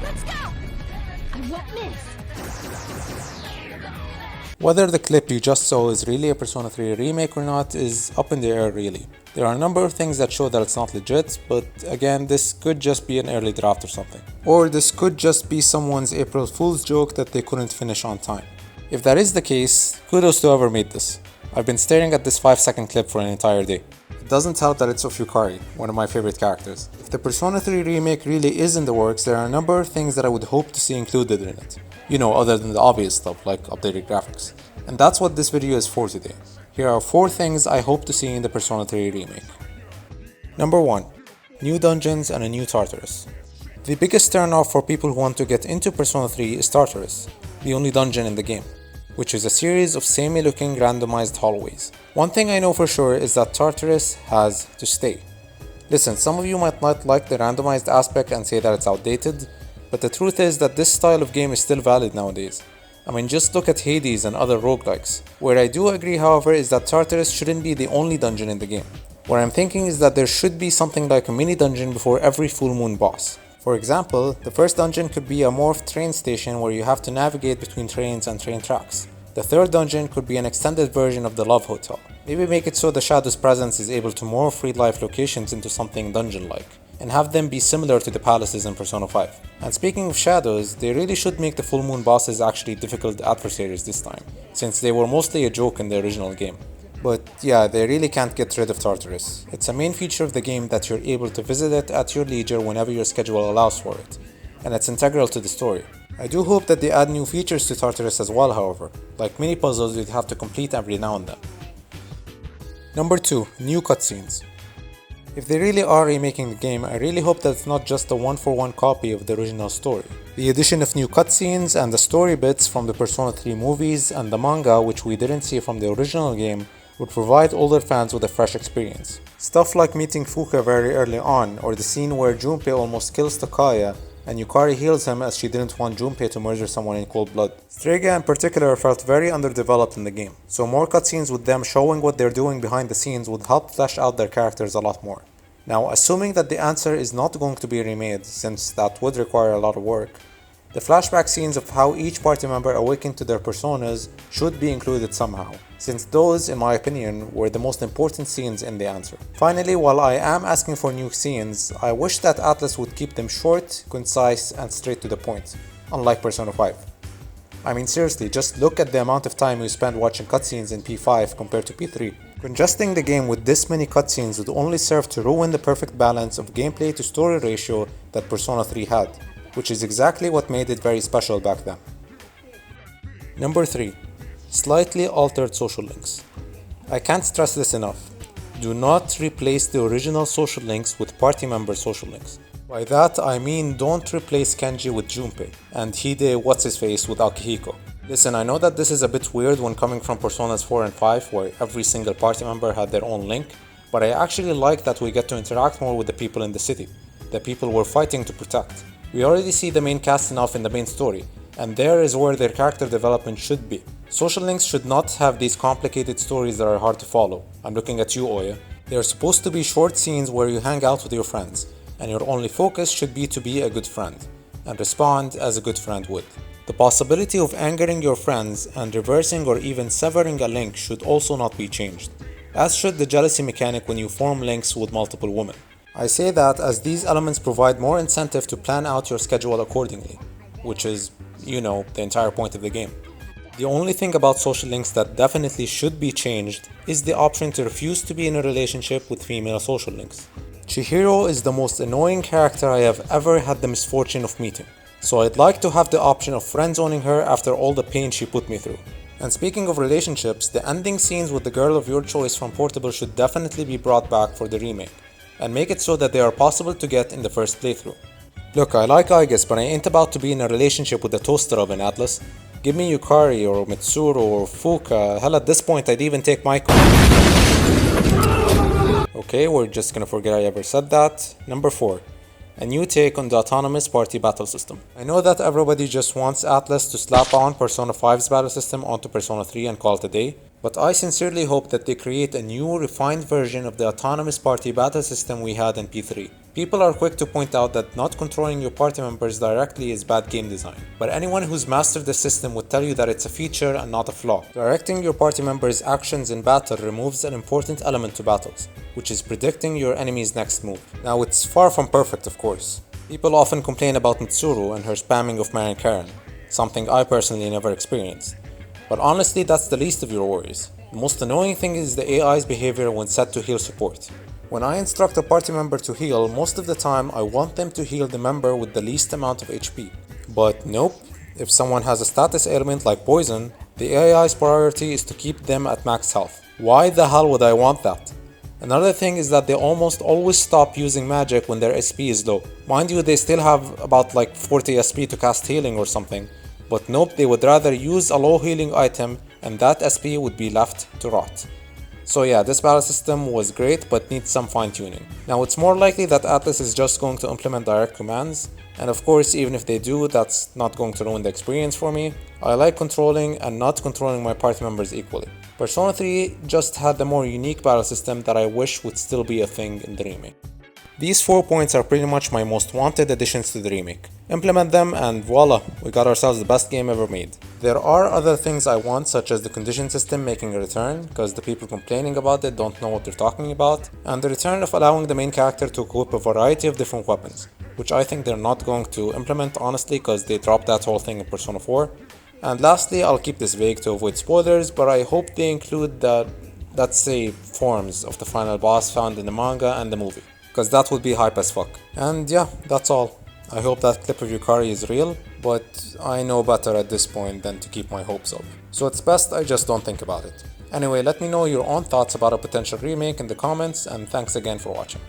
Let's go! I won't miss. Whether the clip you just saw is really a Persona 3 remake or not is up in the air really. There are a number of things that show that it's not legit, but again, this could just be an early draft or something. Or this could just be someone's April Fool's joke that they couldn't finish on time. If that is the case, kudos to whoever made this. I've been staring at this 5-second clip for an entire day. It doesn't help that it's of Yukari, one of my favorite characters. If the Persona 3 remake really is in the works, there are a number of things that I would hope to see included in it. You know, other than the obvious stuff like updated graphics. And that's what this video is for today. Here are 4 things I hope to see in the Persona 3 remake. Number 1. New dungeons and a new Tartarus. The biggest turnoff for people who want to get into Persona 3 is Tartarus, the only dungeon in the game, which is a series of samey looking randomized hallways. One thing I know for sure is that Tartarus has to stay. Listen, some of you might not like the randomized aspect and say that it's outdated, but the truth is that this style of game is still valid nowadays. I mean, just look at Hades and other roguelikes. Where I do agree, however, is that Tartarus shouldn't be the only dungeon in the game. What I'm thinking is that there should be something like a mini dungeon before every full moon boss. For example, the first dungeon could be a morphed train station where you have to navigate between trains and train tracks. The third dungeon could be an extended version of the Love Hotel. Maybe make it so the Shadow's presence is able to morph real-life locations into something dungeon-like, and have them be similar to the palaces in Persona 5. And speaking of shadows, they really should make the full moon bosses actually difficult adversaries this time, since they were mostly a joke in the original game. But yeah, they really can't get rid of Tartarus. It's a main feature of the game that you're able to visit it at your leisure whenever your schedule allows for it, and it's integral to the story. I do hope that they add new features to Tartarus as well, however, like mini puzzles you'd have to complete every now and then. Number 2. New cutscenes. If they really are remaking the game, I really hope that it's not just a one-for-one copy of the original story. The addition of new cutscenes and the story bits from the Persona 3 movies and the manga, which we didn't see from the original game, would provide older fans with a fresh experience. Stuff like meeting Fuka very early on, or the scene where Junpei almost kills Takaya, and Yukari heals him as she didn't want Junpei to murder someone in cold blood. Strega in particular felt very underdeveloped in the game, so more cutscenes with them showing what they're doing behind the scenes would help flesh out their characters a lot more. Now, assuming that the answer is not going to be remade, since that would require a lot of work, the flashback scenes of how each party member awakened to their personas should be included somehow, since those, in my opinion, were the most important scenes in the answer. Finally, while I am asking for new scenes, I wish that Atlus would keep them short, concise, and straight to the point, unlike Persona 5. I mean seriously, just look at the amount of time you spend watching cutscenes in P5 compared to P3. Congesting the game with this many cutscenes would only serve to ruin the perfect balance of gameplay to story ratio that Persona 3 had, which is exactly what made it very special back then. Number 3. Slightly altered social links. I can't stress this enough. Do not replace the original social links with party member social links. By that I mean don't replace Kenji with Junpei and Hide what's-his-face with Akihiko. Listen, I know that this is a bit weird when coming from Personas 4 and 5 where every single party member had their own link, but I actually like that we get to interact more with the people in the city, the people we're fighting to protect. We already see the main cast enough in the main story, and there is where their character development should be. Social links should not have these complicated stories that are hard to follow. I'm looking at you, Oya. They are supposed to be short scenes where you hang out with your friends, and your only focus should be to be a good friend, and respond as a good friend would. The possibility of angering your friends and reversing or even severing a link should also not be changed, as should the jealousy mechanic when you form links with multiple women. I say that as these elements provide more incentive to plan out your schedule accordingly, which is, you know, the entire point of the game. The only thing about social links that definitely should be changed is the option to refuse to be in a relationship with female social links. Chihiro is the most annoying character I have ever had the misfortune of meeting, so I'd like to have the option of friend-zoning her after all the pain she put me through. And speaking of relationships, the ending scenes with the girl of your choice from Portable should definitely be brought back for the remake, and make it so that they are possible to get in the first playthrough. Look, I like Aigis, but I ain't about to be in a relationship with a toaster oven, Atlus. Give me Yukari or Mitsuru or Fuka. Hell, at this point I'd even take Maiko. Okay, we're just gonna forget I ever said that. Number 4. A new take on the autonomous party battle system. I know that everybody just wants Atlus to slap on Persona 5's battle system onto Persona 3 and call it a day, but I sincerely hope that they create a new, refined version of the autonomous party battle system we had in P3. People are quick to point out that not controlling your party members directly is bad game design, but anyone who's mastered the system would tell you that it's a feature and not a flaw. Directing your party members' actions in battle removes an important element to battles, which is predicting your enemy's next move. Now, it's far from perfect, of course. People often complain about Mitsuru and her spamming of Marin Karen, something I personally never experienced. But honestly, that's the least of your worries. The most annoying thing is the AI's behavior when set to heal support. When I instruct a party member to heal, most of the time I want them to heal the member with the least amount of HP. But nope, if someone has a status ailment like poison, the AI's priority is to keep them at max health. Why the hell would I want that? Another thing is that they almost always stop using magic when their SP is low. Mind you, they still have about like 40 SP to cast healing or something, but nope, they would rather use a low healing item and that SP would be left to rot. So yeah, this battle system was great but needs some fine tuning. Now it's more likely that Atlus is just going to implement direct commands, and of course even if they do, that's not going to ruin the experience for me. I like controlling and not controlling my party members equally. Persona 3 just had the more unique battle system that I wish would still be a thing in the remake. These 4 points are pretty much my most wanted additions to the remake. Implement them and voila, we got ourselves the best game ever made. There are other things I want, such as the condition system making a return, because the people complaining about it don't know what they're talking about, and the return of allowing the main character to equip a variety of different weapons, which I think they're not going to implement honestly because they dropped that whole thing in Persona 4. And lastly, I'll keep this vague to avoid spoilers, but I hope they include the, let's say, forms of the final boss found in the manga and the movie, because that would be hype as fuck. And yeah, that's all. I hope that clip of Yukari is real, but I know better at this point than to keep my hopes up. So it's best I just don't think about it. Anyway, let me know your own thoughts about a potential remake in the comments, and thanks again for watching.